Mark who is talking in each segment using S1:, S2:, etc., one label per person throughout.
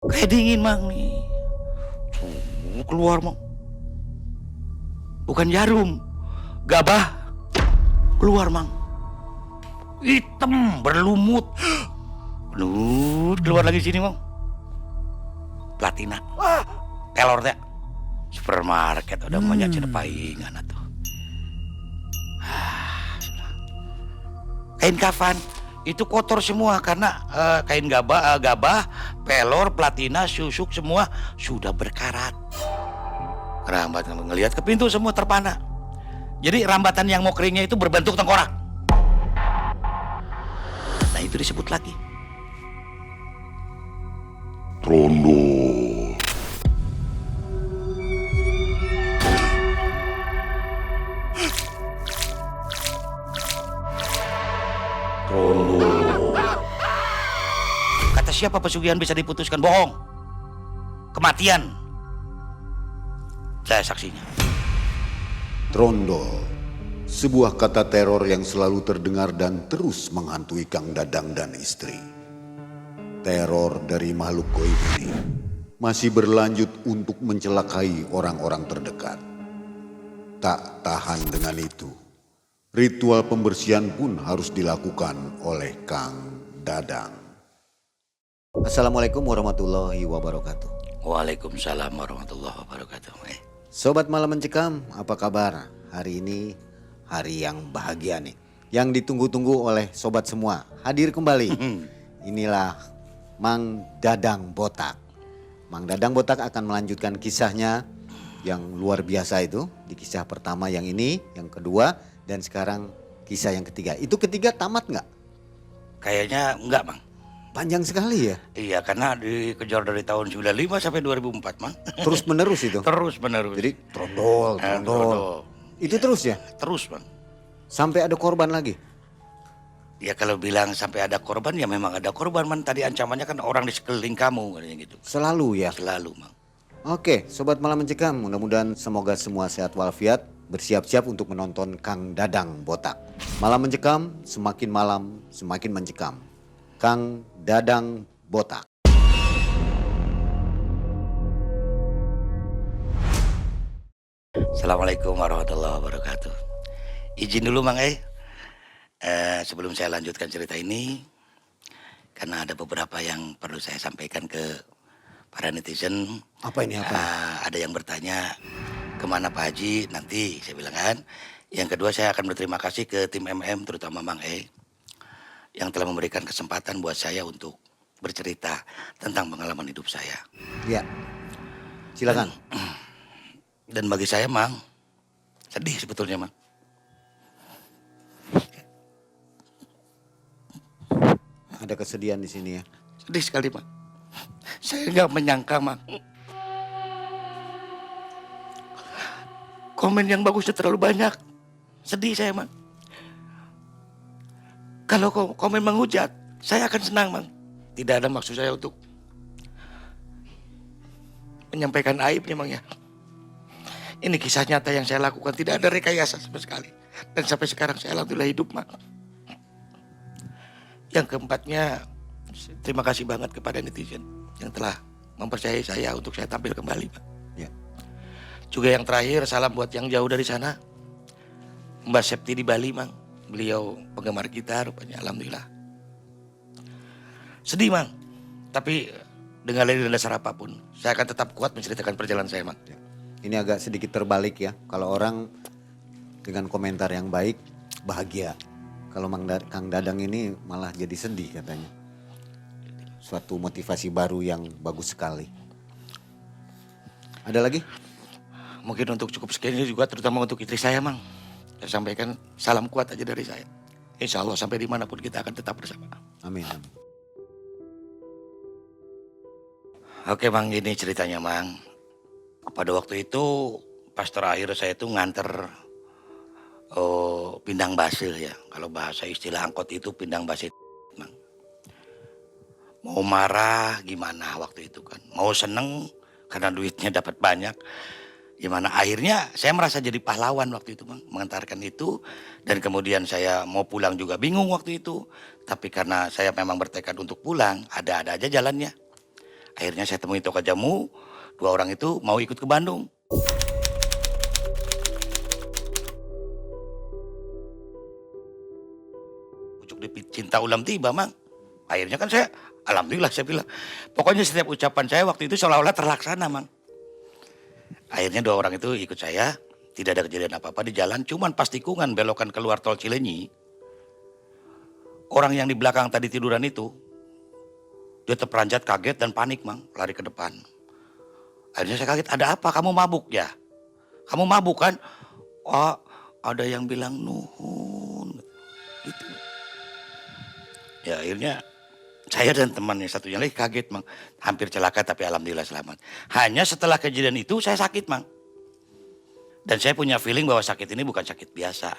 S1: Kayak dingin Mang nih. Keluar Mang. Bukan jarum, gabah keluar Mang. Hitam berlumut. Keluar lagi sini Mang. Platina. Telor teh. Supermarket udah banyak cedepaingan atuh. Kain kafan itu kotor semua karena kain gabah, pelor, platina, susuk semua sudah berkarat. Rambat ngelihat ke pintu semua terpana. Jadi rambatan yang mau keringnya itu berbentuk tengkorak. Nah itu disebut lagi
S2: Rondo. Rondo.
S1: Kata siapa pesugihan bisa diputuskan bohong? Kematian. Saya saksinya.
S3: Trondol, sebuah kata teror yang selalu terdengar dan terus menghantui Kang Dadang dan istri. Teror dari makhluk gaib ini masih berlanjut untuk mencelakai orang-orang terdekat. Tak tahan dengan itu, ritual pembersihan pun harus dilakukan oleh Kang Dadang. Assalamualaikum warahmatullahi wabarakatuh.
S1: Waalaikumsalam warahmatullahi wabarakatuh.
S3: Sobat Malam Mencekam, apa kabar? Hari ini hari yang bahagia nih, yang ditunggu-tunggu oleh sobat semua. Hadir kembali. Inilah Mang Dadang Botak. Mang Dadang Botak akan melanjutkan kisahnya yang luar biasa itu. Di kisah pertama yang ini, yang kedua, dan sekarang kisah yang ketiga. Itu ketiga tamat nggak?
S1: Kayaknya enggak Bang.
S3: Panjang sekali ya?
S1: Iya karena dikejar dari tahun 95 sampai 2004 Bang.
S3: Terus menerus itu?
S1: Terus menerus.
S3: Jadi trondol. Itu terus ya?
S1: Terus Bang.
S3: Sampai ada korban lagi?
S1: Ya kalau bilang sampai ada korban ya memang ada korban Man. Tadi ancamannya kan orang di sekeliling kamu katanya gitu.
S3: Selalu ya?
S1: Selalu Bang.
S3: Oke, Sobat Malam Mencekam, mudah-mudahan semoga semua sehat walafiat. Bersiap-siap untuk menonton Kang Dadang Botak. Malam Mencekam, semakin malam semakin mencekam. Kang Dadang Botak.
S1: Assalamualaikum warahmatullahi wabarakatuh. Izin dulu Mang sebelum saya lanjutkan cerita ini, karena ada beberapa yang perlu saya sampaikan ke para netizen.
S3: Apa ini apa?
S1: Ada yang bertanya kemana Pak Haji nanti, saya bilang kan. Yang kedua saya akan berterima kasih ke tim terutama Mang yang telah memberikan kesempatan buat saya untuk bercerita tentang pengalaman hidup saya.
S3: Ya, silakan.
S1: Dan bagi saya Mang, sedih sebetulnya Mang.
S3: Ada kesedihan di sini ya.
S1: Sedih sekali Mang. Saya nggak menyangka Mang. Komen yang bagusnya terlalu banyak. Sedih saya Mang. Kalau komen menghujat, saya akan senang Mang. Tidak ada maksud saya untuk menyampaikan aibnya Mang ya. Ini kisah nyata yang saya lakukan, tidak ada rekayasa sama sekali. Dan sampai sekarang saya alhamdulillah hidup Mang. Yang keempatnya, terima kasih banget kepada netizen yang telah mempercayai saya untuk saya tampil kembali Pak.
S3: Ya.
S1: Juga yang terakhir, salam buat yang jauh dari sana. Mbak Septi di Bali Mang. Beliau penggemar kita rupanya, alhamdulillah. Sedih Mang, tapi dengan dasar apapun, saya akan tetap kuat menceritakan perjalanan saya Mang.
S3: Ya. Ini agak sedikit terbalik ya. Kalau orang dengan komentar yang baik, bahagia. Kalau Kang Dadang ini malah jadi sedih katanya. Suatu motivasi baru yang bagus sekali. Ada lagi?
S1: Mungkin untuk cukup sekian ini juga terutama untuk istri saya Mang. Saya sampaikan salam kuat aja dari saya. Insya Allah sampai dimanapun kita akan tetap bersama.
S3: Amin, amin.
S1: Oke Mang, ini ceritanya Mang. Pada waktu itu pas terakhir saya itu nganter pindang basil ya. Kalau bahasa istilah angkot itu pindang basil Mang. Mau marah gimana waktu itu kan. Mau seneng karena duitnya dapat banyak. Gimana akhirnya saya merasa jadi pahlawan waktu itu Mang. Mengantarkan itu dan kemudian saya mau pulang juga bingung waktu itu. Tapi karena saya memang bertekad untuk pulang, ada-ada aja jalannya. Akhirnya saya temui toko jamu, 2 orang itu mau ikut ke Bandung. Ucuk di cinta ulam tiba, Mang. Akhirnya kan saya, alhamdulillah saya bilang. Pokoknya setiap ucapan saya waktu itu seolah-olah terlaksana, Mang. Akhirnya 2 orang itu ikut saya, tidak ada kejadian apa-apa di jalan, cuman pas tikungan belokan keluar tol Cilenyi, orang yang di belakang tadi tiduran itu, dia terperanjat kaget dan panik, Mang, lari ke depan. Akhirnya saya kaget, ada apa? Kamu mabuk ya? Kamu mabuk kan? Oh, ada yang bilang nuhun. Gitu. Ya akhirnya saya dan teman yang satunya lagi kaget, Mang. Hampir celaka tapi alhamdulillah selamat. Hanya setelah kejadian itu saya sakit, Mang. Dan saya punya feeling bahwa sakit ini bukan sakit biasa.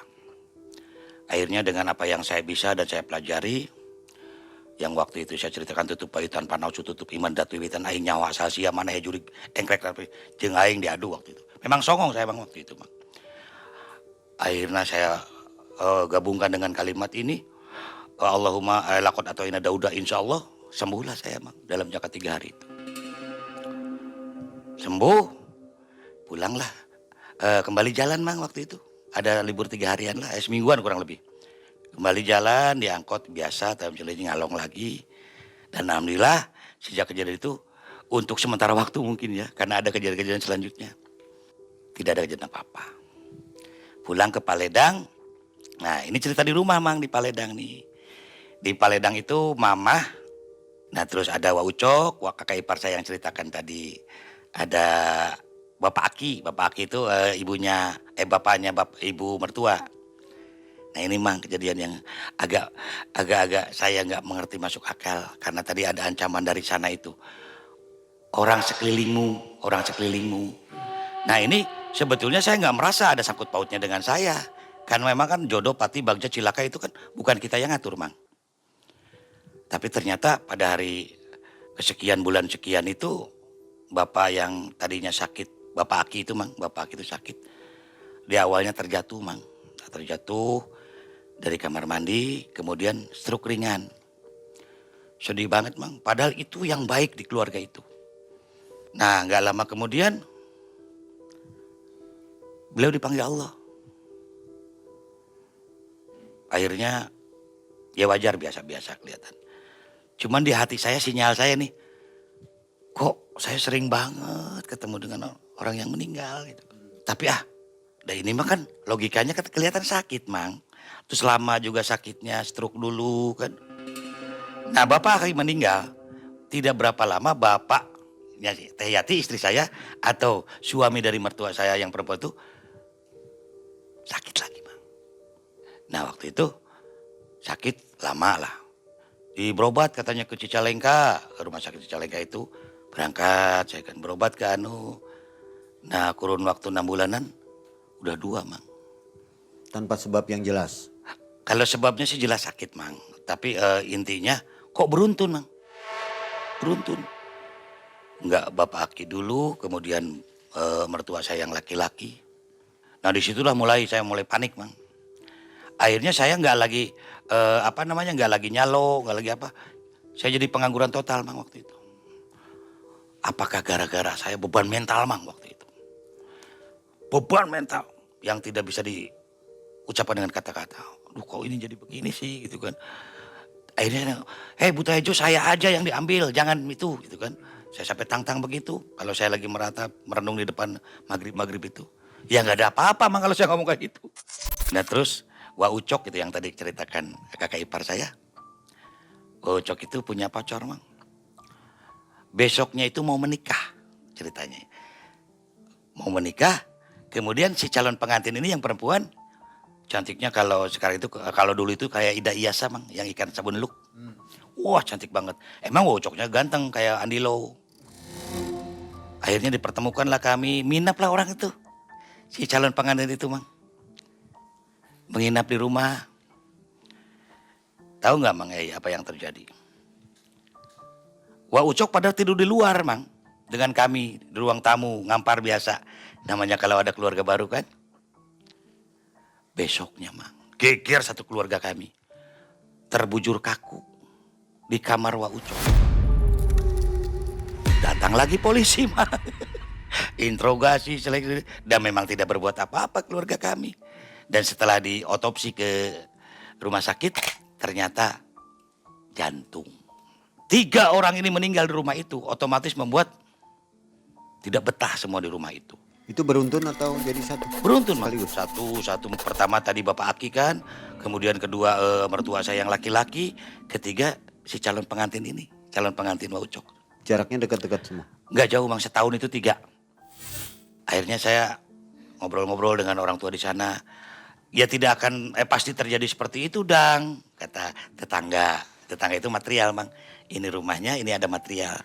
S1: Akhirnya dengan apa yang saya bisa dan saya pelajari, yang waktu itu saya ceritakan tutup pahitan panau tutup iman datu wiwitan aing nyawa sasia mana ya jurig engkrek tapi jeung aing diadu waktu itu. Memang songong saya, Bang, waktu itu, Bang. Akhirnya saya gabungkan dengan kalimat ini, Allahumma laqad atoina dauda, insyaallah sembuhlah saya, Bang, dalam jangka 3 hari itu. Sembuh, pulanglah. Kembali jalan, Bang, waktu itu. Ada libur 3 harian lah, semingguan kurang lebih. Kembali jalan, diangkut biasa, tahun Cilenyi ngalong lagi. Dan alhamdulillah sejak kejadian itu, untuk sementara waktu mungkin ya, karena ada kejadian-kejadian selanjutnya, tidak ada kejadian apa-apa. Pulang ke Paledang, nah ini cerita di rumah, Mang, di Paledang nih. Di Paledang itu mama, nah terus ada Wak Ucok, Wak kakak ipar saya yang ceritakan tadi. Ada Bapak Aki itu ibunya, bapaknya ibu mertua. Nah ini, Mang, kejadian yang agak saya nggak mengerti masuk akal. Karena tadi ada ancaman dari sana itu. Orang sekelilingmu. Nah ini sebetulnya saya nggak merasa ada sangkut pautnya dengan saya. Karena memang kan jodoh pati bagja cilaka itu kan bukan kita yang ngatur, Mang. Tapi ternyata pada hari kesekian bulan sekian itu, bapak yang tadinya sakit, Bapak Aki itu, Mang, Bapak Aki itu sakit. Dia awalnya terjatuh, Mang. Terjatuh dari kamar mandi, kemudian stroke ringan. Sedih banget, Mang. Padahal itu yang baik di keluarga itu. Nah, nggak lama kemudian beliau dipanggil Allah. Akhirnya ya wajar, biasa-biasa kelihatan. Cuman di hati saya, sinyal saya nih, kok saya sering banget ketemu dengan orang yang meninggal gitu. Tapi dan ini mah kan logikanya kelihatan sakit, Mang. Terus lama juga sakitnya, stroke dulu kan. Nah, bapak kali meninggal, tidak berapa lama bapak, ya, Teh Yati istri saya atau suami dari mertua saya yang perempuan itu sakit lagi, Mang. Nah waktu itu sakit lama lah. Berobat katanya ke Cicalengka, ke rumah sakit Cicalengka itu. Berangkat, saya kan berobat ke Nah kurun waktu 6 bulanan, udah 2, Mang.
S3: Tanpa sebab yang jelas.
S1: Kalau sebabnya sih jelas sakit, Mang. Tapi intinya kok beruntun, Mang. Beruntun. Enggak Bapak Aki dulu, kemudian mertua saya yang laki-laki. Nah disitulah saya mulai panik, Mang. Akhirnya saya nggak lagi nggak lagi nyalo, nggak lagi apa. Saya jadi pengangguran total, Mang, waktu itu. Apakah gara-gara saya beban mental, Mang, waktu itu? Beban mental yang tidak bisa diucapkan dengan kata-kata. Aduh, kok ini jadi begini sih, gitu kan. Akhirnya, Buta Hejo, saya aja yang diambil, jangan itu, gitu kan. Saya sampai tang-tang begitu. Kalau saya lagi merenung di depan maghrib itu. Ya nggak ada apa-apa, Mang, kalau saya ngomong kayak gitu. Nah terus Wak Ucok itu yang tadi ceritakan kakak ipar saya. Wak Ucok itu punya pacar, Mang. Besoknya itu mau menikah ceritanya. Mau menikah, kemudian si calon pengantin ini yang perempuan, cantiknya kalau sekarang itu, kalau dulu itu kayak Ida Iyasa, Mang, yang ikan sabun luk. Wah cantik banget. Emang Wak Ucoknya ganteng kayak Andi Low. Akhirnya dipertemukanlah kami, minaplah orang itu. Si calon pengantin itu, Mang. Menginap di rumah. Tahu nggak, Mang, apa yang terjadi? Wak Ucok pada tidur di luar, Mang. Dengan kami di ruang tamu, ngampar biasa. Namanya kalau ada keluarga baru kan. Besoknya, Mang, geger satu keluarga kami. Terbujur kaku di kamar Wak Ucok. Datang lagi polisi, Mang. Interogasi, seleksi, dan memang tidak berbuat apa-apa keluarga kami. Dan setelah diotopsi ke rumah sakit, ternyata jantung. 3 orang ini meninggal di rumah itu, otomatis membuat tidak betah semua di rumah itu.
S3: Itu beruntun atau jadi satu?
S1: Beruntun, Mang.
S3: Sekaligus.
S1: Satu pertama tadi Bapak Aki kan, kemudian kedua mertua saya yang laki-laki, ketiga si calon pengantin ini, calon pengantin Waucok.
S3: Jaraknya dekat-dekat semua.
S1: Nggak jauh, Mang, setahun itu 3. Akhirnya saya ngobrol-ngobrol dengan orang tua di sana. Ya tidak akan pasti terjadi seperti itu, Dang, kata tetangga. Tetangga itu material, Mang. Ini rumahnya, ini ada material.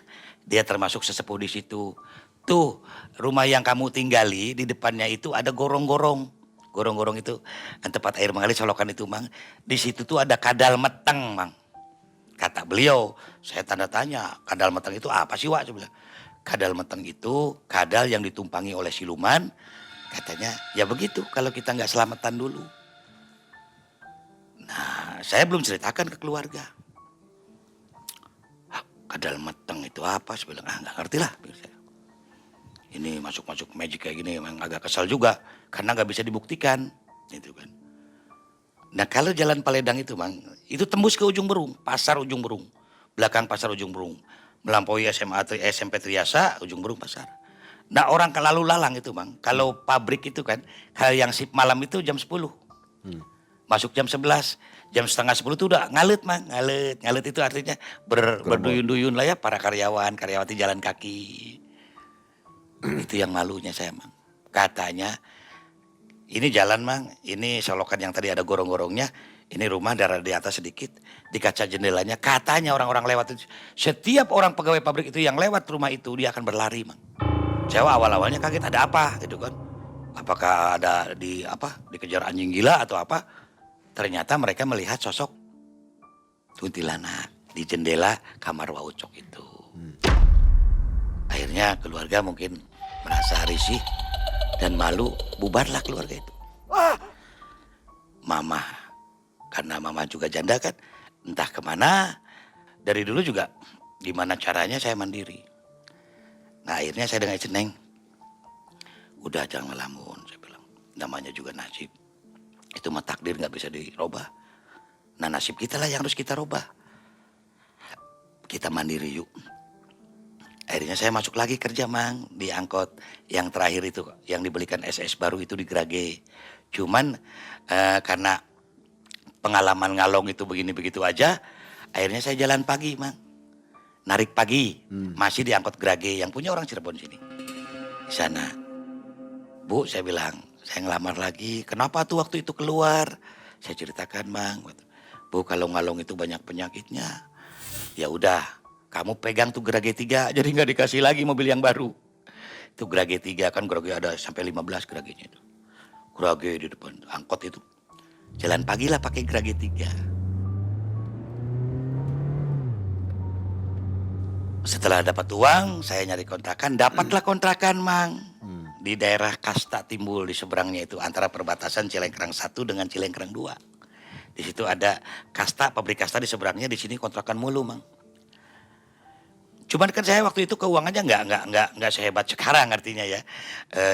S1: Dia termasuk sesepuh di situ. Tuh, rumah yang kamu tinggali di depannya itu ada gorong-gorong. Gorong-gorong itu tempat air mengalir solokan itu, Mang. Di situ tuh ada kadal meteng, Mang. Kata beliau, saya tanda tanya, kadal meteng itu apa sih, Wak? Saya bilang, kadal meteng itu kadal yang ditumpangi oleh siluman. Katanya, ya begitu kalau kita nggak selamatan dulu. Nah, saya belum ceritakan ke keluarga. Kadal meteng itu apa? Saya bilang, nggak ngerti lah. Ini masuk-masuk magic kayak gini, emang agak kesal juga. Karena nggak bisa dibuktikan. Gitu kan. Nah, kalau jalan Paledang itu, Mang, itu tembus ke Ujung Berung, pasar Ujung Berung. Belakang pasar Ujung Berung. Melampaui SMP Triasa, Ujung Berung pasar. Nah, orang lalu lalang itu, Mang. Kalau pabrik itu kan, hal yang sip malam itu jam 10. Masuk jam 11. Jam setengah 10 itu udah ngalet, Mang. Ngalet. Ngalet itu artinya berduyun-duyun lah ya para karyawan, karyawati jalan kaki. Itu yang malunya saya, Mang. Katanya, ini jalan, Mang. Ini solokan yang tadi ada gorong-gorongnya. Ini rumah darah di atas sedikit. Di kaca jendelanya, katanya orang-orang lewat itu. Setiap orang pegawai pabrik itu yang lewat rumah itu, dia akan berlari, Mang. Saya awal-awalnya kaget, ada apa gitu kan. Apakah ada dikejar anjing gila atau apa. Ternyata mereka melihat sosok kuntilanak di jendela kamar Waucok itu. Akhirnya keluarga mungkin merasa risih dan malu, bubarlah keluarga itu. Mama, karena mama juga janda kan, entah kemana, dari dulu juga gimana caranya saya mandiri. Nah, akhirnya saya dengan istri, Neng, udah jangan ngelamun, saya bilang. Namanya juga nasib. Itu mah takdir gak bisa dirubah. Nah, nasib kita lah yang harus kita rubah. Kita mandiri yuk. Akhirnya saya masuk lagi kerja, Mang, di angkot yang terakhir itu, yang dibelikan SS baru itu di Grage. Cuman karena pengalaman ngalong itu begini-begitu aja, akhirnya saya jalan pagi, Mang. Narik pagi, masih di angkot Grage yang punya orang Cirebon sini. Di sana. Bu, saya bilang, saya ngelamar lagi. Kenapa tuh waktu itu keluar? Saya ceritakan, Mang. Bu, kalau ngalong itu banyak penyakitnya. Ya udah, kamu pegang tuh Grage 3, jadi nggak dikasih lagi mobil yang baru. Itu Grage 3 kan, Grage ada sampai 15 Gragenya itu. Grage di depan angkot itu. Jalan pagi lah pakai Grage 3. Setelah dapat uang, saya nyari kontrakan, dapatlah kontrakan, Mang. Di daerah Kasta Timbul, di seberangnya itu, antara perbatasan Cilengkrang 1 dengan Cilengkrang 2. Di situ ada Kasta, pabrik Kasta di seberangnya, di sini kontrakan mulu, Mang. Cuman kan saya waktu itu keuangannya nggak sehebat sekarang artinya ya.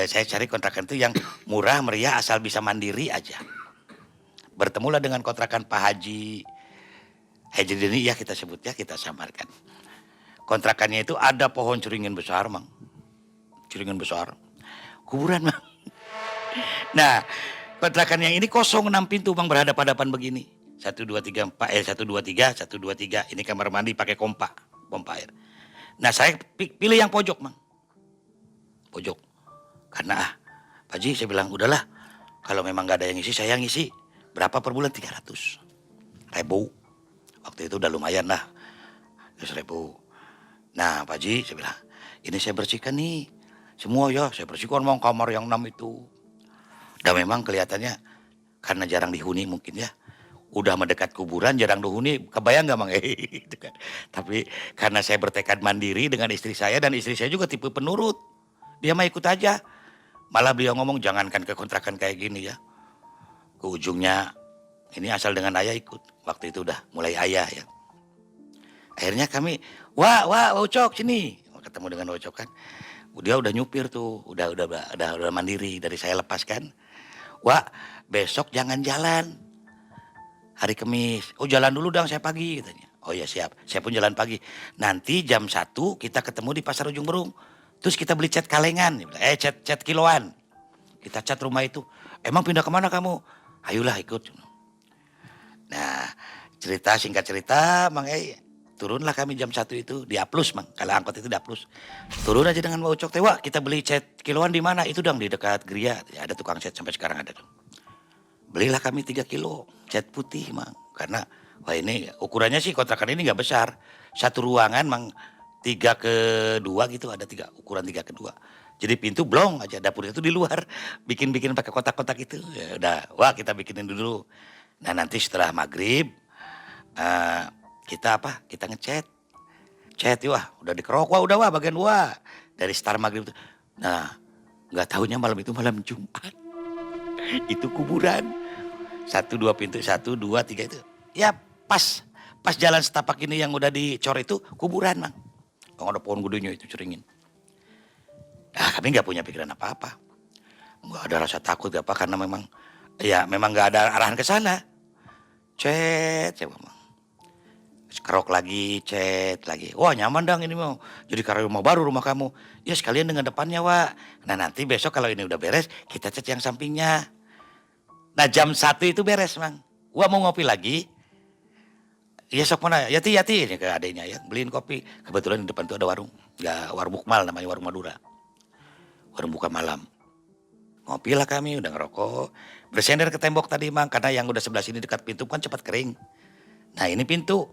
S1: Saya cari kontrakan itu yang murah, meriah, asal bisa mandiri aja. Bertemulah dengan kontrakan Pak Haji Deni ya kita sebut ya, kita samarkan. Kontrakannya itu ada pohon ceringin besar, Mang. Ceringin besar. Kuburan, Mang. Nah, kontrakan yang ini kosong 6 pintu, Bang, berhadapan-hadapan begini. 1, 2, 3, 4, 1, 2, 3, 1, 2, 3. Ini kamar mandi pakai pompa air. Nah, saya pilih yang pojok, Mang. Pojok. Karena Pak Haji, saya bilang, udahlah. Kalau memang gak ada yang ngisi, saya ngisi. Berapa per bulan? 300 ribu. Waktu itu udah lumayan lah. 100 ribu. Nah, Pak Haji, saya bilang, ini saya bersihkan nih. Semua ya, saya bersihkan, Mang, kamar yang 6 itu. Dan memang kelihatannya, karena jarang dihuni mungkin ya. Udah mendekat kuburan, jarang dihuni, kebayang gak, Mang? Gitu kan. Tapi karena saya bertekad mandiri dengan istri saya, dan istri saya juga tipe penurut. Dia mah ikut aja. Malah beliau ngomong, jangankan ke kontrakan kayak gini ya. Ke ujungnya, ini asal dengan ayah ikut. Waktu itu udah mulai ayah ya. Akhirnya kami, wah, Ucok sini. ketemu dengan Ocok kan. Dia udah nyupir tuh, udah mandiri dari saya lepas kan. Wah, besok jangan jalan. Hari Kamis. Oh, jalan dulu dong, saya pagi katanya. Oh ya siap, saya pun jalan pagi. Nanti jam 1 kita ketemu di Pasar Ujung Berung. Terus kita beli cat kalengan, cat kiloan. Kita cat rumah itu. Emang pindah kemana kamu? Ayolah ikut. Nah, singkat cerita, Mang turunlah kami jam 1 itu di Aplus, Mang. Kalau angkot itu di Aplus. Turun aja dengan Mbak Ucok, Wah, kita beli cat kiloan di mana? Itu dong di dekat Geria. Ada tukang cat sampai sekarang ada tuh. Belilah kami 3 kilo cat putih, Mang. Karena wah ini ukurannya sih kontrakan ini nggak besar. Satu ruangan, Mang, 3x2 gitu, ada ukuran 3x2. Jadi pintu blong aja, dapur itu di luar. Bikin pakai kotak-kotak itu. Ya udah, wah kita bikinin dulu. Nah nanti setelah maghrib kita ngecat. Cat wah udah dikerok, wah bagian wah. Dari start maghrib itu. Nah nggak tahunya malam itu malam Jumat. Itu kuburan. 1, 2 pintu, 1, 2, 3 itu. Ya pas jalan setapak ini yang udah dicor itu kuburan, Mang. Kalau ada pohon gedenya itu ceringin. Nah, kami nggak punya pikiran apa-apa. Nggak ada rasa takut apa karena memang nggak ada arahan ke sana. Coba, Mang. Kerok lagi, cet lagi. Wah nyaman dong ini mau. Jadi karena rumah baru rumah kamu. Ya sekalian dengan depannya, Wak. Nah nanti besok kalau ini udah beres, kita cat yang sampingnya. Nah jam 1 itu beres, Mang. Wah mau ngopi lagi. Iya sok mana? Yati ini ke adenya ya. Beliin kopi. Kebetulan di depan tuh ada warung. Ya warung Bukmal namanya, warung Madura. Warung buka malam. Ngopi lah kami, udah ngerokok. Bersender ke tembok tadi, Mang. Karena yang udah sebelah sini dekat pintu kan cepat kering. Nah ini pintu.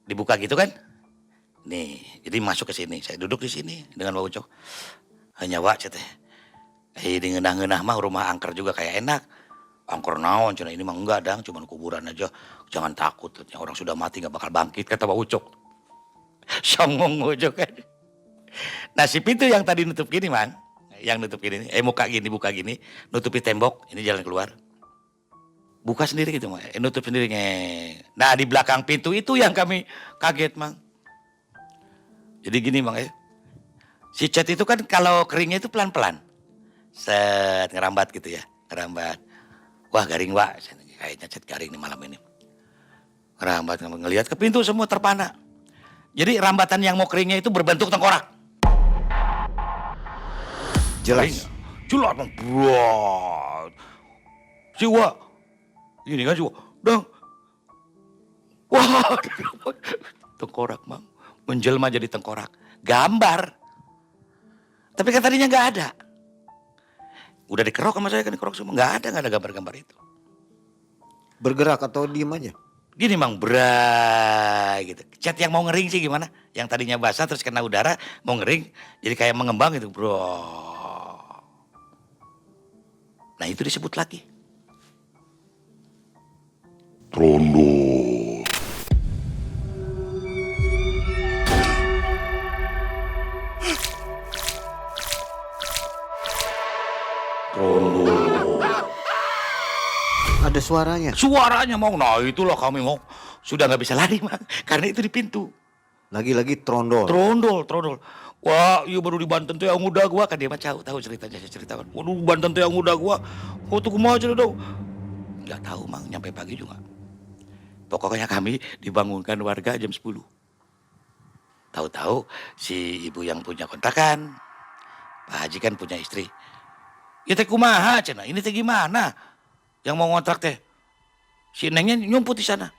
S1: Dibuka gitu kan. Nih, jadi masuk ke sini. Saya duduk di sini dengan Pak Ucok. Hanya Wak ceteh. Di ngenah-ngenah mah rumah angker juga kayak enak. Angker naon, cina ini mah enggak dang, cuman kuburan aja. Jangan takut, orang sudah mati gak bakal bangkit, kata Pak Ucok. Songong Ucok kan. Nah si pintu yang tadi nutup gini, Mang. Yang nutup gini, buka gini, nutupi tembok, ini jalan keluar. Buka sendiri gitu, Mang. Nutup sendiri. Nah di belakang pintu itu yang kami kaget, Mang. Jadi gini, Mang. Si cat itu kan kalau keringnya itu pelan-pelan. Set, ngerambat gitu ya, ngerambat. Wah garing, Wak, kayaknya cat garing nih malam ini. Ngerambat, ngelihat ke pintu semua terpana. Jadi rambatan yang mau keringnya itu berbentuk tengkorak.
S3: Jelas.
S1: Jelas, Bang. Buat. Si Wak, ini kan si Wak, dong. Wah, tengkorak, Bang. Menjelma jadi tengkorak. Gambar. Tapi kan tadinya nggak ada. Udah dikerok sama saya kan, dikerok semua. Nggak ada gambar-gambar itu.
S3: Bergerak atau diem aja?
S1: Gini, Mang, berai gitu. Cat yang mau ngering sih gimana? Yang tadinya basah terus kena udara mau ngering, jadi kayak mengembang gitu, bro. Nah itu disebut lagi
S2: Trondo.
S3: Ada suaranya.
S1: suaranya, Mang. Nah itulah kami mau sudah nggak bisa lari, Mang, karena itu di pintu.
S3: Lagi-lagi trondol.
S1: Trondol. Wah, iya baru di Banten tuh yang udah gua kan, dia mah tahu ceritanya, saya ceritakan. Waduh, Banten tuh yang udah gua. Oh tuh kumaha aja dong. Enggak tahu, Mang, nyampe pagi juga. Pokoknya kami dibangunkan warga jam 10. Tahu-tahu si ibu yang punya kontrakan, Pak Haji kan punya istri. Ya teh kumaha cenah, ini teh gimana? Yang mau ngontrak teh. Si Nengnya nyumput di sana.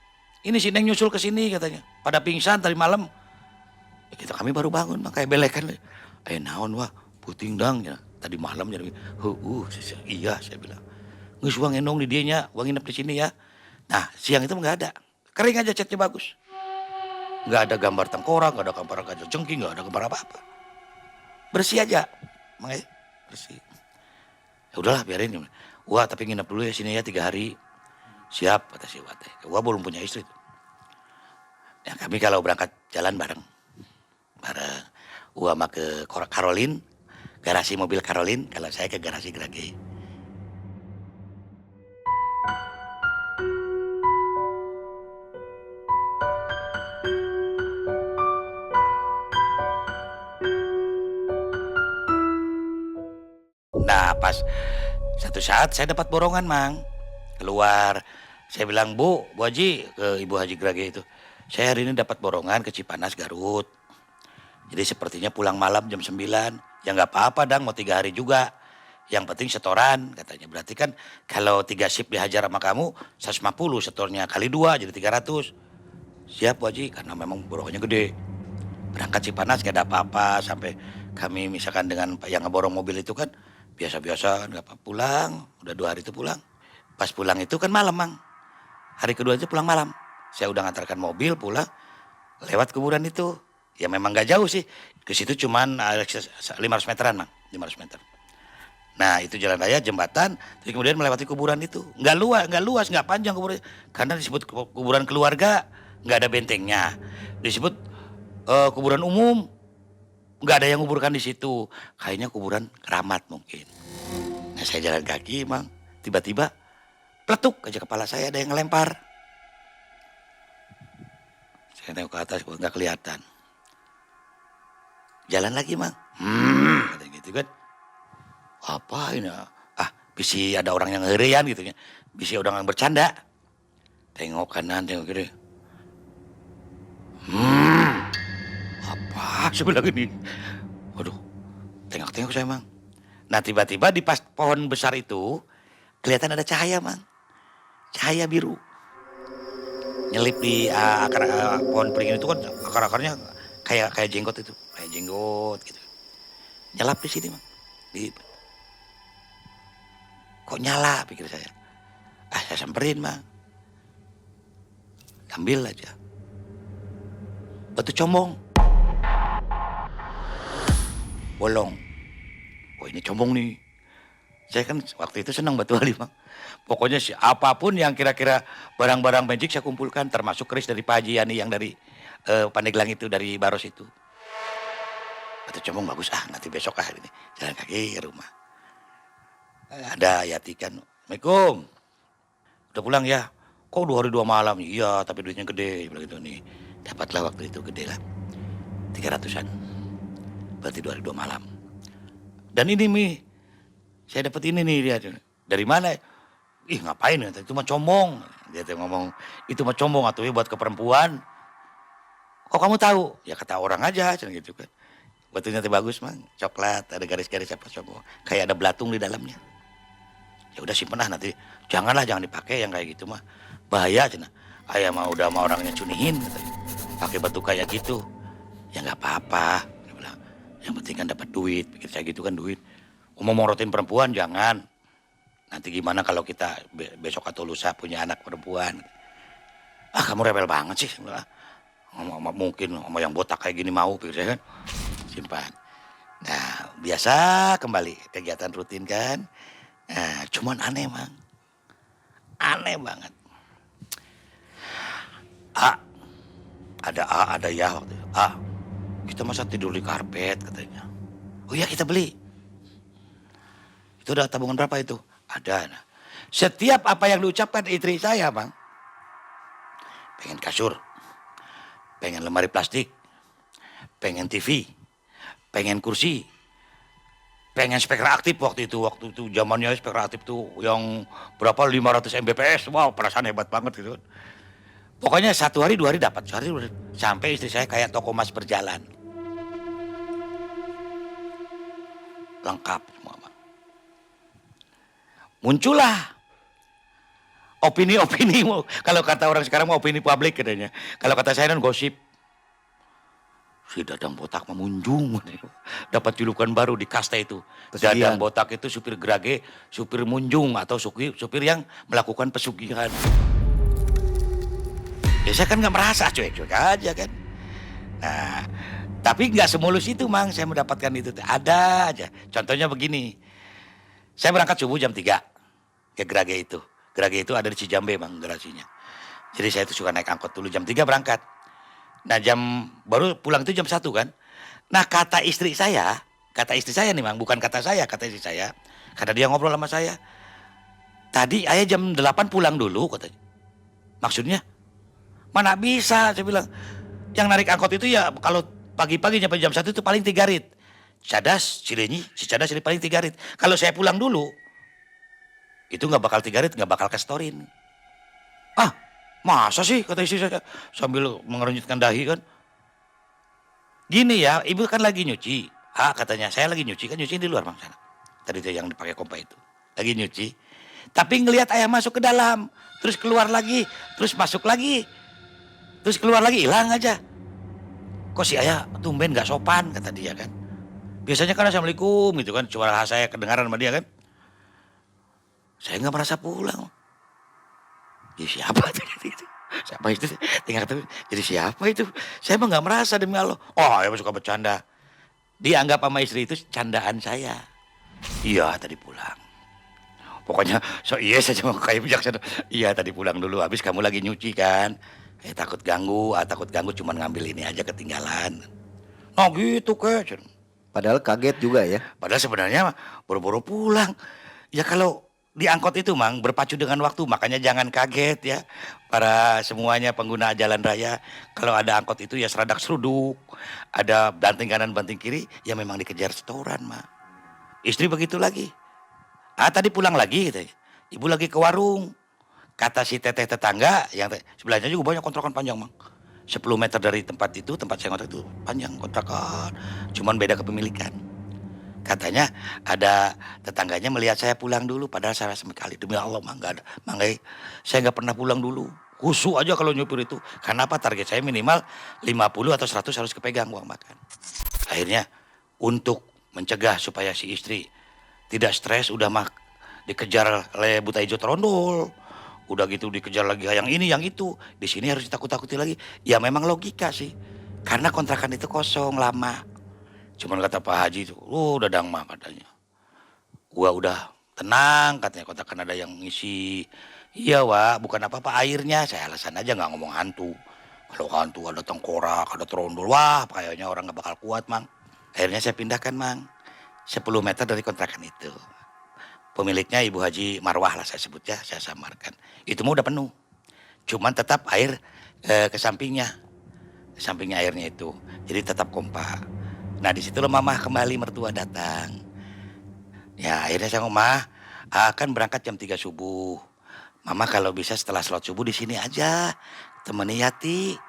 S1: Ini si Neng nyusul ke sini katanya. Pada pingsan tadi malam. Ya kita kami baru bangun, makanya belekan. Naon wah, puting dang ya. Tadi malam jadi iya saya bilang. Geus wang enong di dianya, wang nginep di sini ya. Nah, siang itu enggak ada. Kering aja catnya bagus. Enggak ada gambar tengkorak, enggak ada gambar gajah jengking, enggak ada gambar apa-apa. Bersih aja. Makanya bersih. Ya udahlah biarin. Wah, tapi nginep dulu ya sini ya 3 hari. Siap kata si Wate. Wah belum punya istri tuh. Ya kami kalau berangkat jalan bareng. Wah mah ke Karolin, garasi mobil Karolin. Kalau saya ke garasi Grage. pas satu saat saya dapat borongan, Mang. Keluar. Saya bilang, Bu Haji, ke Ibu Haji Grage itu. Saya hari ini dapat borongan ke Cipanas, Garut. Jadi sepertinya pulang malam jam 9. Ya nggak apa-apa, Dang, mau 3 hari juga. Yang penting setoran, katanya. Berarti kan kalau 3 shift dihajar sama kamu, 150 setornya kali 2 jadi 300. Siap, Bu Haji, karena memang borongannya gede. Berangkat Cipanas gak ada apa-apa, sampai kami misalkan dengan yang ngeborong mobil itu kan biasa-biasa, gak apa pulang, udah 2 hari itu pulang. Pas pulang itu kan malam, Mang. Hari kedua itu pulang malam. Saya udah ngantarkan mobil pulang, lewat kuburan itu. Ya memang gak jauh sih, ke situ cuman 500 meteran, Mang, 500 meter. Nah itu jalan raya, jembatan, terus kemudian melewati kuburan itu. Nggak luas, nggak panjang kuburan. Karena disebut kuburan keluarga, nggak ada bentengnya. Disebut kuburan umum, nggak ada yang kuburkan di situ. Kayaknya kuburan keramat mungkin. Nah saya jalan kaki, Mang. Tiba-tiba peletuk aja kepala saya, ada yang ngelempar. Saya tengok ke atas, nggak kelihatan. Jalan lagi, Mang. Kata gitu kan. Apa ini? Bisi ada orang yang ngerian gitu ya. Bisi orang yang bercanda. Tengok kanan, tengok kiri. Apa sebelah gini? Waduh, tengok-tengok saya, Mang. Nah tiba-tiba di pas pohon besar itu kelihatan ada cahaya, Mang. Cahaya biru. Nyelip di akar pohon beringin itu kan akar-akarnya kayak jenggot itu, kayak jenggot gitu. Nyelap di sini, Mang. Kok nyala, pikir saya. Saya samperin, Mang. Ambil aja. Batu combong. Bolong. Oh ini combong nih. Saya kan waktu itu senang batu wali, Mang. Pokoknya apapun yang kira-kira barang-barang magic saya kumpulkan. Termasuk keris dari Pak Haji Yani yang dari Pandeglang itu, dari Baros itu. Batu combong bagus, nanti besok ini jalan kaki ke rumah. Ada Yatikan, Assalamualaikum. Udah pulang ya? Kok 2 hari 2 malam? Iya, tapi duitnya gede. Bilang gitu nih. Dapatlah waktu itu gede lah. 300-an. Berarti 2 hari 2 malam. Dan ini Mi, saya dapat ini nih dia. Dari mana? Ih ngapain ya? Itu mah combong. Dia tuh ngomong, itu mah combong atau buat ke perempuan. Kok kamu tahu? Ya kata orang aja, gitu kan. Batunya tuh bagus, Mang. Coklat, ada garis-garis apa combong. Kayak ada belatung di dalamnya. Ya udah simpen nanti. Jangan dipakai yang kayak gitu mah. Bahaya cina. Ayah mah udah sama orangnya cunihin katanya. Pakai batu kayak gitu. Ya nggak apa-apa. Dia bilang, yang penting kan dapat duit. Pikir saya gitu kan duit. Mau morotin perempuan jangan. Nanti gimana kalau kita besok atau lusa punya anak perempuan. Kamu rebel banget sih. Mungkin sama yang botak kayak gini mau, pikir saya kan. Simpan. Nah biasa kembali kegiatan rutin kan. Nah, cuman aneh, Mang. Aneh banget. Ada ya waktu itu. Kita masa tidur di karpet katanya. Oh iya kita beli. Itu udah tabungan berapa itu? Ada. Nah. Setiap apa yang diucapkan istri saya, Bang. Pengen kasur. Pengen lemari plastik. Pengen TV. Pengen kursi. Pengen speaker aktif waktu itu zamannya speaker aktif tuh yang berapa 500 Mbps. Wow, perasaan hebat banget gitu. Pokoknya 1 hari 2 hari dapat, sampai istri saya kayak toko emas berjalan. Lengkap semua, Bang. Muncullah opini-opini, kalau kata orang sekarang mau opini publik katanya. Kalau kata saya kan gosip. Si Dadang Botak memunjung, dapat julukan baru di kasta itu. Dadang Botak itu supir gerage, supir munjung atau supir yang melakukan pesugihan. Ya saya kan nggak merasa, cuek-cuek aja kan. Nah, tapi nggak semulus itu, Mang. Saya mendapatkan itu, ada aja. Contohnya begini, saya berangkat subuh jam 3 ke gerage itu. Gerage itu ada di Cijambe, Mang, garasinya. Jadi saya itu suka naik angkot dulu jam 3 berangkat. Nah baru pulang itu jam 1 kan. Nah kata istri saya nih, Mang, bukan kata saya, kata istri saya. Karena dia ngobrol sama saya. Tadi ayah jam 8 pulang dulu katanya. Maksudnya? Mana bisa, saya bilang. Yang narik angkot itu ya kalau pagi-pagi sampai jam 1 itu paling 3 rit. Cadas, Cilenyi, si Cadas ini paling 3 rit. Kalau saya pulang dulu, itu nggak bakal 3 rit, nggak bakal ke storin. Ah, masa sih, kata istri saya sambil mengerunyutkan dahi kan. Gini ya, ibu kan lagi nyuci. Ah, katanya, saya lagi nyuci, kan nyuci di luar bang sana. Tadi itu yang dipakai kompa itu. Lagi nyuci. Tapi ngelihat ayah masuk ke dalam, terus keluar lagi, terus masuk lagi, terus keluar lagi, hilang aja. Kok si ayah tumben gak sopan, kata dia kan. Biasanya kan assalamualaikum gitu kan, suara saya kedengaran sama dia kan. Saya nggak merasa pulang. Jadi siapa itu? Siapa itu? Tinggal kata, jadi siapa itu? Saya emang nggak merasa demi Allah. Oh, ya suka bercanda. Dianggap sama istri itu candaan saya. Iya tadi pulang. Pokoknya so iya saja mau kayak bijaksana. Iya tadi pulang dulu. Habis kamu lagi nyuci kan? Takut ganggu, takut ganggu cuman ngambil ini aja ketinggalan. Oh gitu kek.
S4: Padahal kaget juga ya.
S1: Padahal sebenarnya buru-buru pulang. Ya kalau di angkot itu mang berpacu dengan waktu, makanya jangan kaget ya para semuanya pengguna jalan raya. Kalau ada angkot itu ya seradak seruduk, ada banting kanan banting kiri, ya memang dikejar setoran mah. Istri begitu lagi. Ah tadi pulang lagi gitu. Ibu lagi ke warung. Kata si teteh tetangga yang sebelahnya juga banyak kontrakan panjang mang. 10 meter dari tempat itu, tempat saya ngontrak itu panjang kontrakan. Cuman beda kepemilikan. Katanya ada tetangganya melihat saya pulang dulu, padahal saya sama sekali demi Allah mah enggak ada. Manggai saya nggak pernah pulang dulu. Khusus aja kalau nyupir itu. Karena apa? Target saya minimal 50 atau 100 harus kepegang uang makan. Akhirnya untuk mencegah supaya si istri tidak stres, udah mah dikejar oleh buta hijau trondol. Udah gitu dikejar lagi yang ini yang itu. Di sini harus ditakut-takuti lagi. Ya memang logika sih. Karena kontrakan itu kosong lama. Cuman kata Pak Haji itu, dadang mah katanya. Gua udah tenang katanya, kontrakan ada yang ngisi. Iya Wak, bukan apa-apa airnya. Saya alasan aja nggak ngomong hantu. Kalau hantu ada tengkorak, ada trondol. Wah kayaknya orang nggak bakal kuat mang. Akhirnya saya pindahkan mang. 10 meter dari kontrakan itu. Pemiliknya Ibu Haji Marwah lah saya sebut ya, saya samarkan. Itu mah udah penuh. Cuman tetap air ke sampingnya. Sampingnya airnya itu. Jadi tetap kompak. Nah disitulah mamah kembali mertua datang. Ya akhirnya saya ngomong, Mah akan berangkat jam 3 subuh. Mama kalau bisa setelah sholat subuh di sini aja. Temani Yati.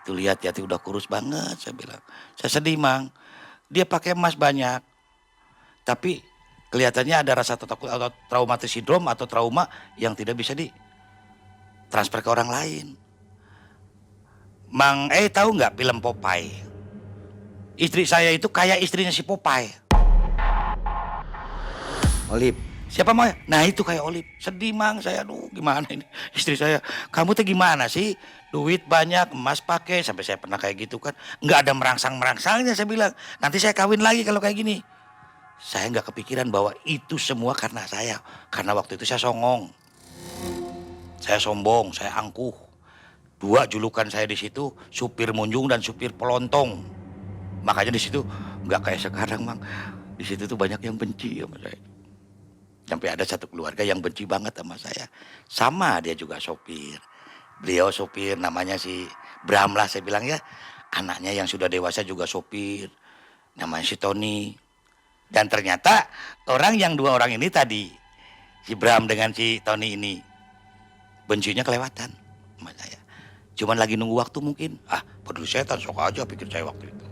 S1: Tuh lihat Yati udah kurus banget saya bilang. Saya sedih mang. Dia pakai emas banyak. Tapi kelihatannya ada rasa takut atau traumatis sindrom atau trauma yang tidak bisa ditransfer ke orang lain. Mang tahu nggak film Popeye? Istri saya itu kayak istrinya si Popeye.
S4: Olip.
S1: Siapa mau? Nah itu kayak Olip. Sedih mang saya, aduh gimana ini istri saya. Kamu tuh gimana sih? Duit banyak, emas pakai, sampai saya pernah kayak gitu kan. Nggak ada merangsang-merangsangnya saya bilang. Nanti saya kawin lagi kalau kayak gini. Saya nggak kepikiran bahwa itu semua karena saya. Karena waktu itu saya songong. Saya sombong, saya angkuh. 2 julukan saya di situ, supir munjung dan supir pelontong. Makanya di situ nggak kayak sekarang, Mang. Di situ tuh banyak yang benci sama saya. Sampai ada satu keluarga yang benci banget sama saya. Sama dia juga sopir. Beliau sopir namanya si Bram lah saya bilang ya. Anaknya yang sudah dewasa juga sopir. Namanya si Tony. Dan ternyata yang 2 orang ini tadi, si Bram dengan si Tony ini, bencinya kelewatan sama saya. Cuman lagi nunggu waktu mungkin. Ah, peduli setan, sok aja pikir saya waktu itu.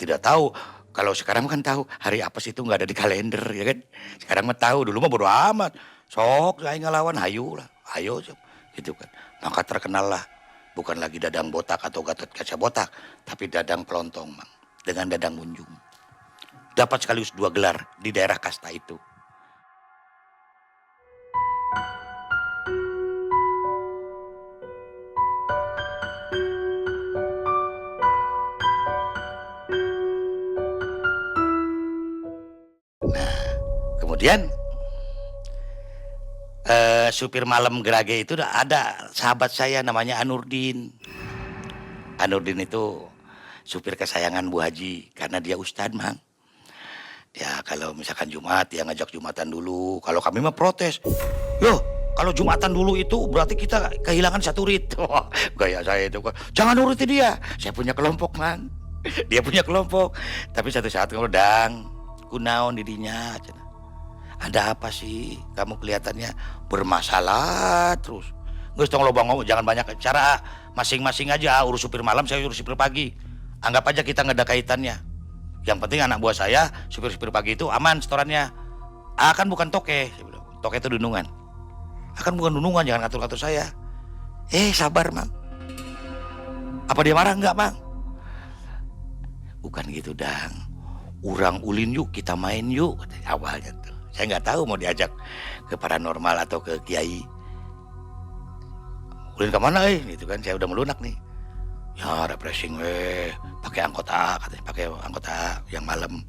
S1: Tidak tahu, kalau sekarang kan tahu hari apes itu nggak ada di kalender ya kan. Sekarang mah tahu, dulu mah bodo amat. Sok saya ngelawan, hayu lah, ayo gitu kan. Maka terkenal lah, bukan lagi Dadang Botak atau Gatot Kaca Botak, tapi Dadang Pelontong, Mang, dengan Dadang Munjung. Dapat sekaligus 2 gelar di daerah kasta itu. Nah, kemudian supir malam Gerage itu ada sahabat saya namanya Anurdin. Anurdin itu supir kesayangan Bu Haji karena dia ustad, Mang. Ya kalau misalkan Jumat ya ngajak Jumatan dulu. Kalau kami mah protes. Yo, kalau Jumatan dulu itu berarti kita kehilangan 1 rit. Wah, gaya saya itu kan. Jangan nuruti dia. Saya punya kelompok, Mang. Dia punya kelompok. Tapi satu saat ngodang, kunaon didinya. Cenah. Ada apa sih? Kamu kelihatannya bermasalah terus. Geus tong loba ngomong, jangan banyak bicara. Masing-masing aja urus supir malam, saya urus supir pagi. Anggap aja kita nggak ada kaitannya. Yang penting anak buah saya, supir-supir pagi itu aman setorannya. Akan bukan toke. Toke itu dunungan. Akan bukan dunungan, jangan ngatur-ngatur saya. Sabar, Mang. Apa dia marah enggak, Mang? Bukan gitu, Dang. Urang ulin yuk, kita main yuk. Awalnya tuh. Saya nggak tahu mau diajak ke paranormal atau ke kiai. Ulin kemana gitu kan, saya udah melunak nih. Ya refreshing pakai angkot A katanya, pakai angkot A yang malam.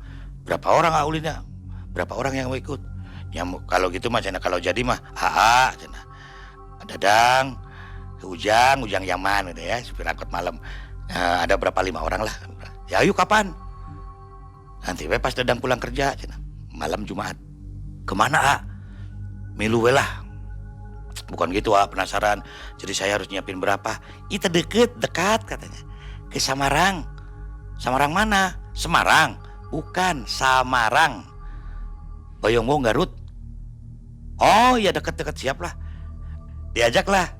S1: Berapa orang ulinnya? Berapa orang yang mau ikut? Ya kalau gitu mah cina, kalau jadi mah AA cina. Dadang, Ujang Yaman gitu ya, supir angkot malam. Ada berapa 5 orang lah. Ya ayo kapan? Nanti pas Dadang pulang kerja cina. Malam Jumat. Kemana Milu lah. Bukan gitu penasaran. Jadi saya harus nyiapin berapa? Itu dekat katanya. Ke Samarang. Samarang mana? Semarang. Bukan, Samarang. Bayongbo Garut. Oh iya dekat-dekat, siap lah. Diajaklah.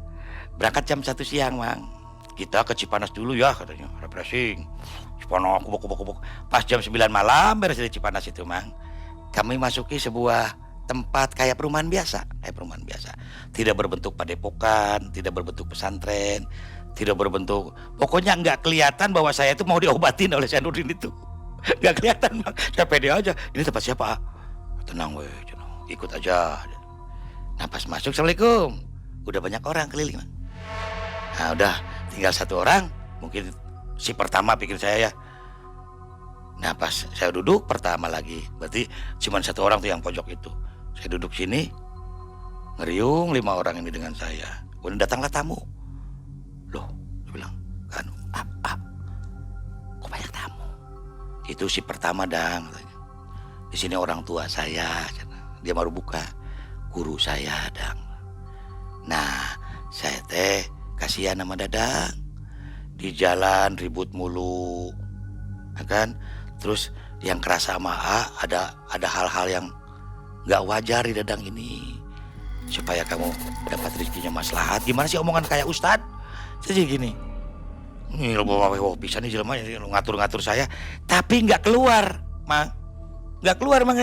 S1: Berangkat jam 1 siang, Mang. Kita ke Cipanas dulu ya katanya. Refreshing. Cipanas kubuk. Pas jam 9 malam beres dari Cipanas itu, Mang. Kami masuki sebuah tempat kayak perumahan biasa. Tidak berbentuk padepokan, tidak berbentuk pesantren, tidak berbentuk. Pokoknya nggak kelihatan bahwa saya itu mau diobatin oleh Syainuddin itu. Nggak kelihatan, Bang. Saya pede aja. Ini tempat siapa? Tenang ikut aja. Nah pas masuk, Assalamualaikum. Udah banyak orang keliling, Bang. Nah udah tinggal 1 orang. Mungkin si pertama pikir saya ya. Nah pas saya duduk pertama lagi, berarti cuma 1 orang tuh yang pojok itu. Saya duduk sini, ngeriung 5 orang ini dengan saya. Kemudian datanglah tamu. Loh, dia bilang, kan, kok banyak tamu? Itu si pertama, Dang. Di sini orang tua saya, dia baru buka, guru saya, Dang. Nah, saya kasihan sama Dadang. Di jalan ribut mulu, kan? Terus yang kerasa sama ada hal-hal yang nggak wajar di Dadang ini. Supaya kamu dapat rezekinya maslahat. Gimana sih omongan kayak Ustadz? Jadi gini, ini lo bawa bisa nih jelema lo ngatur-ngatur saya, tapi nggak keluar, Mang. Nggak keluar, Mang.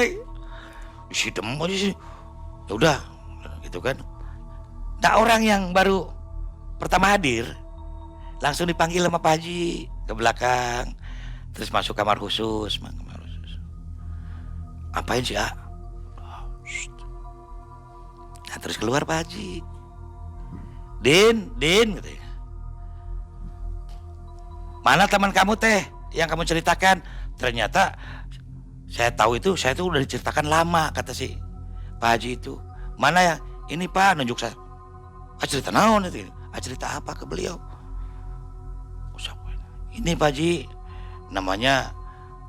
S1: Sidem aja sih. Ya udah, gitu kan. Nah orang yang baru pertama hadir langsung dipanggil sama Pak Haji ke belakang, terus masuk kamar khusus, Mang, kamar khusus. Apain sih, Nah terus keluar Pak Haji. Din katanya. Mana teman kamu yang kamu ceritakan? Ternyata saya tahu itu, saya tuh udah diceritakan lama, kata si Pak Haji itu. Mana ya? Ini Pak, nunjuk saya. Cerita naon itu? Cerita apa ke beliau? Ini Pak Haji, namanya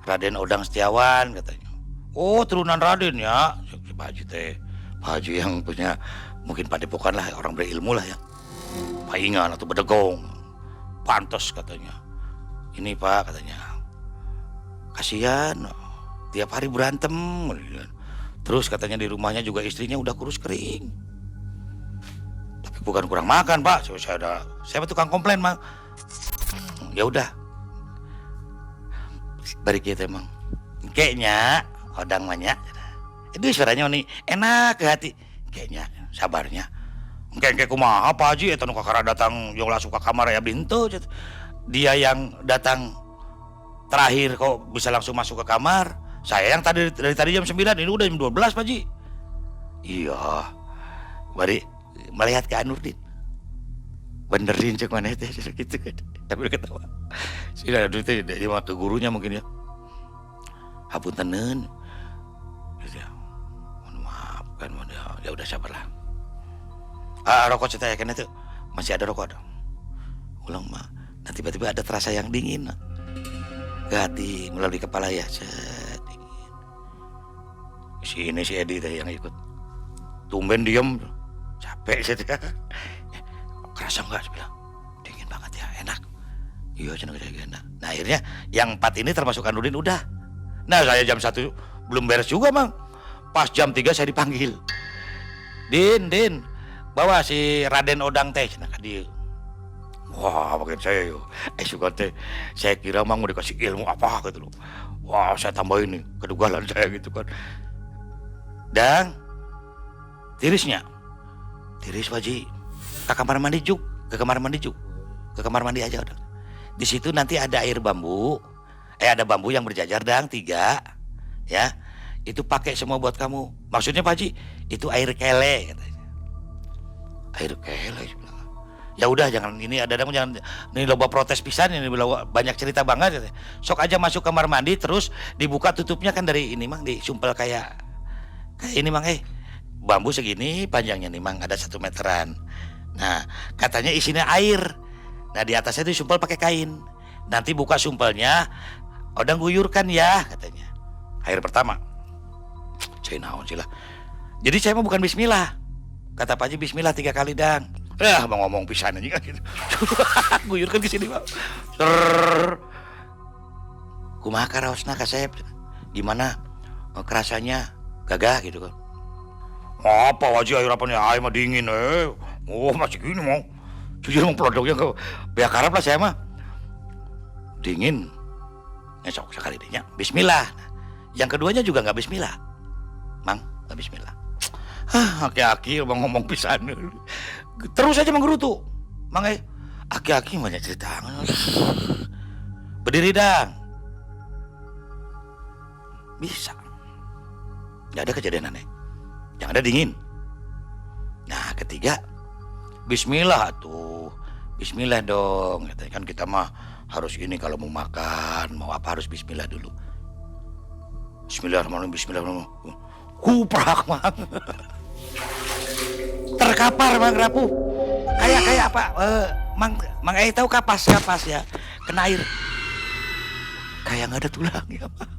S1: Raden Odang Setiawan katanya. Oh turunan Raden ya, si Pak Haji Pak Haji yang punya mungkin padepokan lah, orang berilmu lah ya. Paingan atau bedegong. Pantas katanya. Ini Pak katanya. Kasihan, tiap hari berantem. Terus katanya di rumahnya juga istrinya udah kurus kering. Tapi bukan kurang makan, Pak. Saya tukang komplain, Mang. Ya udah. Bari kita emang. Kayaknya Odang banyak. Itu suaranya nih enak ke hati. Kayaknya sabarnya. Kayak kumaha apa aja eta nu kakara datang yang langsung ke kamar ya bintu. Dia yang datang terakhir kok bisa langsung masuk ke kamar. Saya yang dari tadi jam 9, ini udah jam 12, Pak Ji. Iya. Bari melihat ke Anurdin. Benerin cek mana teh gitu kan. Tapi ketawa. Sila duit teh dia mah ke gurunya mungkin ya. Hapunteun. Mohon maaf. Ya udah sabarlah. Rokok saya kan itu masih ada rokok dong. Ulang mah. Nah tiba-tiba ada terasa yang dingin. Ke hati melalui kepala ya. Dingin. Si Edi teh yang ikut. Tumben diem. Capek saya. Kerasa enggak? Saya bilang. Dingin banget ya, enak. Iya cenah saya gana. Nah akhirnya yang 4 ini termasuk Anudin udah. Nah saya jam 1 belum beres juga Mang. Pas jam 3 saya dipanggil. Din, bawa si Raden Odang teh cenah ka dieu. Wah, makin saya yo. Suka teh, saya kira Mang mau dikasih ilmu apa gitu loh. Wah, saya tambahin nih kedugalan saya gitu kan. Dan tirisnya, tiris Waji, ke kamar mandi juk, ke kamar mandi juk, ke kamar mandi aja udah. Di situ nanti ada air bambu, ada bambu yang berjajar dang 3, ya. Itu pakai semua buat kamu. Maksudnya Pak Haji, itu air kele katanya. Air kele. Ya udah jangan ini ada jangan ini loba protes pisan ini banyak cerita banget. Sok aja masuk kamar mandi terus dibuka tutupnya kan dari ini Mang disumpel kayak ini Mang bambu segini panjangnya nih Mang ada 1 meteran. Nah katanya isinya air. Nah di atasnya itu disumpel pakai kain. Nanti buka sumpelnya Odang guyurkan ya katanya. Air pertama. Saya naon sih lah. Jadi saya mah bukan bismillah. Kata Pak Haji bismillah 3 kali dang. Mau ngomong pisan aja gitu. Guyurkan ke sini, Bang. Kumaha karaosna kasep? Gimana kerasanya? Gagah gitu kan. Apa Haji air apanya? Air mah dingin Oh, masih gini mau. Jujur mau produknya ke biar lah saya mah. Dingin. Sok sekali deh nya. Bismillah. Yang keduanya juga enggak bismillah. Mang, enggak bismillah. Aki-aki bang ngomong pisan. Terus aja menggerutu. Mang aki-aki banyak cerita. Berdiri dang. Bisa. Gak ada kejadian aneh. Yang ada dingin. Nah ketiga, bismillah tuh. Bismillah dong. Kan kita mah harus ini kalau mau makan, mau apa harus bismillah dulu. Bismillahirrahmanirrahim. Bismillahirrahmanirrahim. Kuprak Mang. Terkapar Mang rapuh. Kayak apa? Mang tahu kapas ya. Kena air. Kayak nggak ada tulangnya Pak.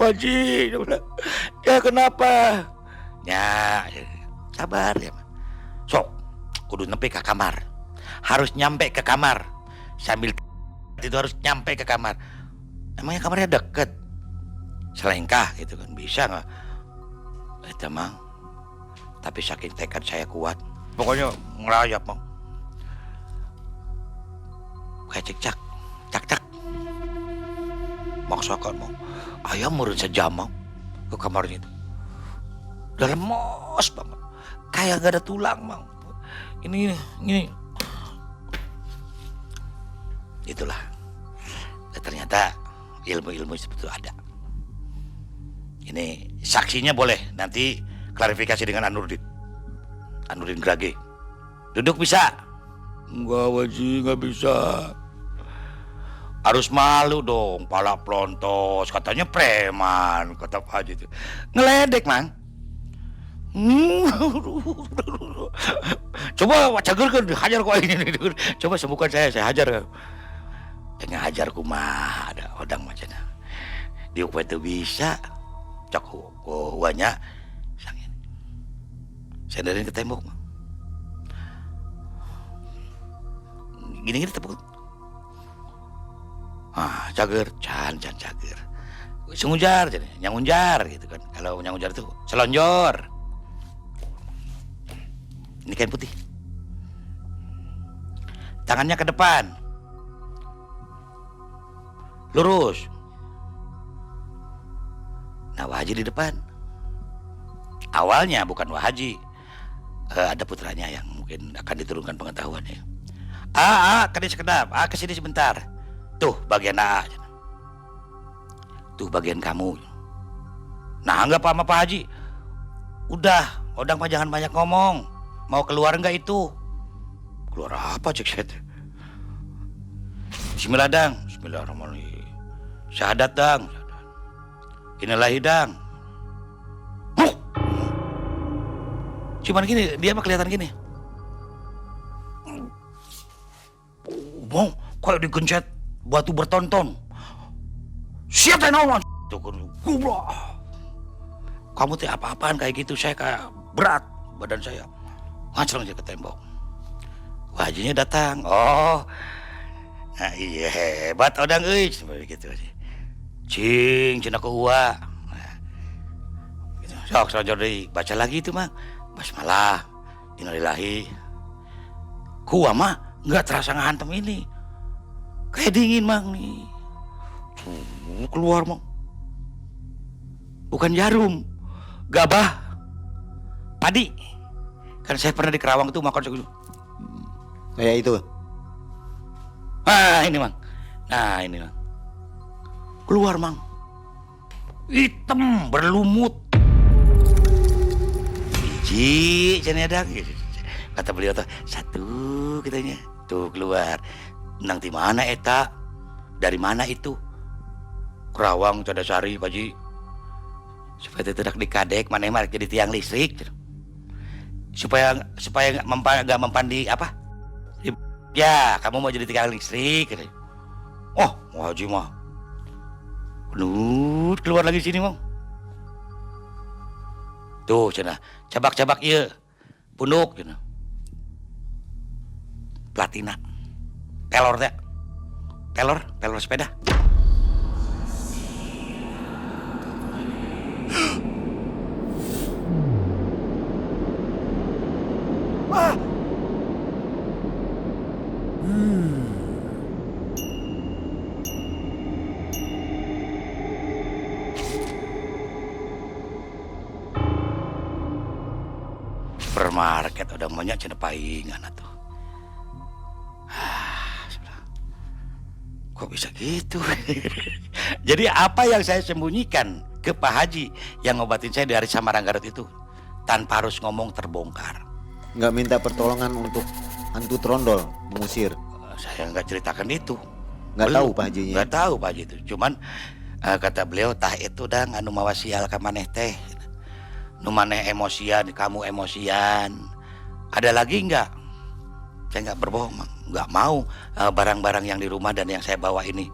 S1: Wajib. Ya kenapa? Ya sabar ya. Sok kudu nempe ke kamar. Harus nyampe ke kamar. Sambil itu harus nyampe ke kamar. Emangnya kamarnya deket? Selengkah gitu kan bisa nggak? Itu Mang. Tapi saking tekad saya kuat. Pokoknya ngerayap Mang. Kayak cek cak. Maksakan Mang. Ayam murun sejam Mang ke kamarnya itu. Udah lemos banget. Kayak gak ada tulang Mang. Ini. Itulah. Dan ternyata ilmu-ilmu seperti itu ada. Ini saksinya boleh nanti klarifikasi dengan Anurdin Grage. Duduk bisa? Enggak Waji, enggak bisa. Harus malu dong, pala plontos. Katanya preman, kata Pak Haji itu. Ngeledek Mang. Coba cagerkeun hajar kok ini. Coba sembuhkan saya hajar. Ngajar kumaha ada odang macana. Diuk itu bisa. Cok banyak sangin. Sandarin ke tembok. Gini tepuk. Cager, can cager. Sengunjar jadi, nyangunjar gitu kan. Kalau nyangunjar itu selonjor. Ini kain putih. Tangannya ke depan. Lurus. Nah Wahaji di depan. Awalnya bukan Wahaji. Ada putranya yang mungkin akan diturunkan pengetahuannya. Kedai sekedap. Kesini sebentar. Tuh bagian A. Tuh bagian kamu. Nah anggap sama Pak Haji. Udah, Odang mah jangan banyak ngomong. Mau keluar enggak itu? Keluar apa cek saya? Bismillah dang. Bismillahirrahmanirrahim. Syahadat dang. Inilah hidang. Cuman gini, dia mah kelihatan gini. Bang, kayak digencet batu bertonton. Siapa yang naon? Goblok. Kamu teh apa-apaan kayak gitu, saya kayak berat badan saya. Ngacreng aja ke tembok. Hajinya datang. Oh, nah iya hebat odang euy gitu. Cing cenah ku uwa. Nah, gitu. Sok sojor deui, baca lagi itu Mang. Basmalah, innalillahi. Ku uwa mah enggak terasa ngantem ini. Kayak dingin Mang nih. Keluar Mang. Bukan jarum, gabah, padi. Kan saya pernah di Kerawang itu makan segitu.
S4: Kayak itu.
S1: Nah ini Mang. Nah ini Mang. Keluar Mang. Hitam berlumut. Biji cenah kata beliau tuh satu katanya. Tuh keluar. Nang di mana eta? Dari mana itu? Kerawang Cadasari Pak Ji. Supaya tidak dikadek mana mah jadi tiang listrik. Supaya nggak mempan di apa? Ya, kamu mau jadi tiang listrik. Oh, Haji mah. Keluar lagi sini, Mang. Tuh, cenah. Cabak-cabak ieu. Punduk cenah. Platina. Pelor teh. Pelor sepeda. Wah. Supermarket udah banyak cenah paingan atuh. Kok bisa gitu? Jadi apa yang saya sembunyikan ke Pak Haji yang ngobatin saya dari Samarang Garut itu tanpa harus ngomong terbongkar.
S4: Nggak minta pertolongan untuk hantu trondol mengusir.
S1: Saya nggak ceritakan itu.
S4: Nggak
S1: Belum.
S4: tahu Pak Hajinya.
S1: Nggak tahu Pak Haji itu. Cuman kata beliau tah itu dah anu mawasial ka maneh teh. Nu maneh emosian, kamu emosian. Ada lagi nggak? Saya nggak berbohong, Mang. Nggak mau barang-barang yang di rumah dan yang saya bawa ini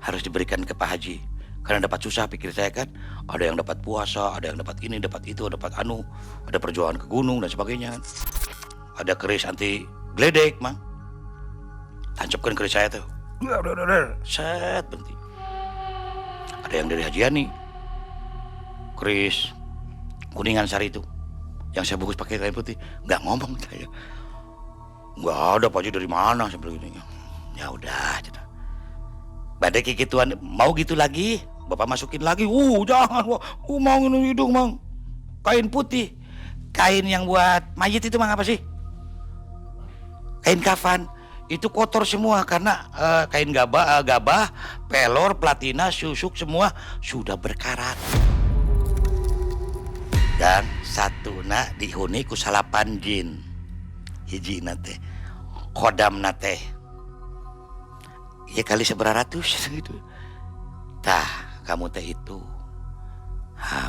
S1: harus diberikan ke Pak Haji. Karena dapat susah pikir saya kan. Ada yang dapat puasa, ada yang dapat ini, dapat itu, dapat anu. Ada perjuangan ke gunung dan sebagainya. Ada keris anti geledek, Mang. Tancapkan keris saya tuh. Set berhenti. Ada yang dari Haji Yani. Keris Kuningan Sari itu. Yang saya bungkus pakai kain putih. Nggak ngomong saya. Nggak ada Pak Haji dari mana seperti ini. Ya udah. Badai kikituan mau gitu lagi, Bapak masukin lagi. Jangan. Mau ini hidung, Mang. Kain putih. Kain yang buat mayit itu Mang apa sih? Kain kafan. Itu kotor semua karena kain gabah, pelor, platina, susuk semua sudah berkarat. Dan satuna dihuni ku salapan jin. Hiji nate. Kodam nate. Ya kali 900 gitu. Tah, kamu teh itu.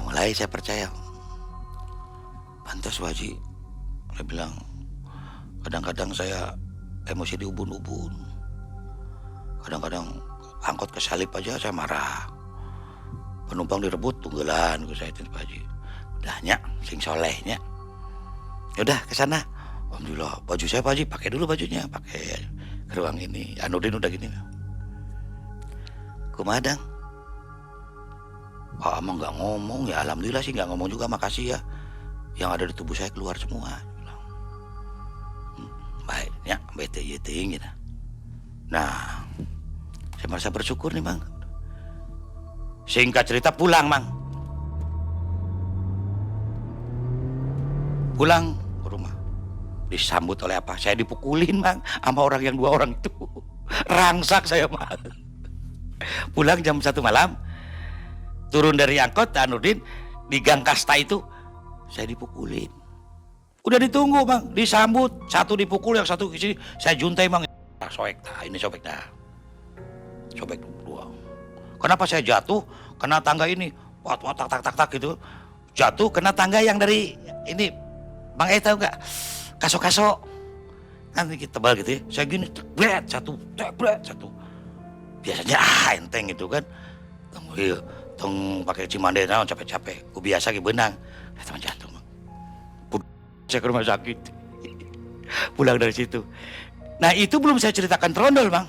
S1: Mulai saya percaya. Pantas Haji. Saya bilang, kadang-kadang saya emosi diubun-ubun. Kadang-kadang angkot kesalip aja saya marah. Penumpang direbut tunggelan ke saya Pak Haji. Udahnya, sing solehnya. Yaudah ke sana. Alhamdulillah, baju saya Pak Haji pakai dulu bajunya, pakai ke ruang ini. Anudin udah gini. Kumadang. Emang nggak ngomong ya, alhamdulillah sih nggak ngomong juga, makasih ya. Yang ada di tubuh saya keluar semua. Baik, ya, bete gitu. Nah, saya merasa bersyukur nih, Mang. Singkat cerita pulang, Mang. Pulang ke rumah. Disambut oleh apa? Saya dipukulin, Mang, sama orang yang 2 orang itu. Rangsak saya, Mang. Pulang jam 1 malam. Turun dari angkot, Anudin, di Gang Kasta itu, saya dipukulin. Udah ditunggu, Bang, disambut. Satu dipukul, yang satu ke sini. Saya juntai, Bang. Sobek, ini sobek dah. Sobek 2. Kenapa saya jatuh? Kena tangga ini. Tak gitu. Jatuh kena tangga yang dari ini. Bang tahu nggak? Kaso-kaso. Kan tebal gitu ya. Saya gini, bret satu. Biasanya enteng gitu kan. Tong pakai cimande naon capek-capek. Ku biasa ge beunang. Teman jatuh, Mang. Saya ke rumah sakit. pulang dari situ. Nah itu belum saya ceritakan Trondol Bang.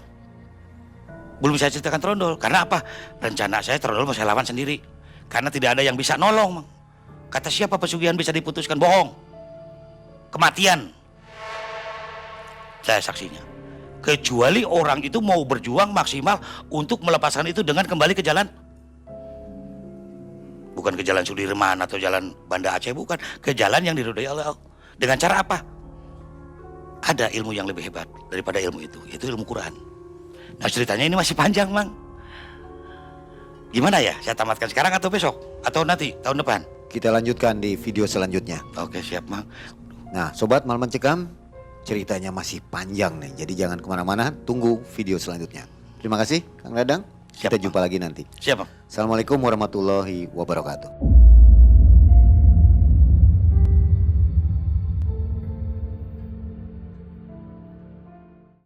S1: Belum saya ceritakan Trondol. Karena apa? Rencana saya Trondol mau saya lawan sendiri. Karena tidak ada yang bisa nolong Bang. Kata siapa pesugihan bisa diputuskan? Bohong. Kematian. Saya saksinya. Kecuali orang itu mau berjuang maksimal untuk melepaskan itu dengan kembali ke jalan. Bukan ke jalan Sudirman atau jalan Banda Aceh, bukan. Ke jalan yang diridhoi Allah. Dengan cara apa? Ada ilmu yang lebih hebat daripada ilmu itu. Yaitu ilmu Quran. Nah ceritanya ini masih panjang Bang. Gimana ya? Saya tamatkan sekarang atau besok? Atau nanti, tahun depan?
S4: Kita lanjutkan di video selanjutnya.
S1: Oke siap Bang.
S4: Nah, Sobat Malam Mencekam, ceritanya masih panjang nih. Jadi jangan kemana-mana, tunggu video selanjutnya. Terima kasih Kang Dadang.
S1: Siap,
S4: Kita
S1: Bang.
S4: jumpa lagi nanti.
S1: Siap Bang.
S4: Assalamualaikum warahmatullahi wabarakatuh.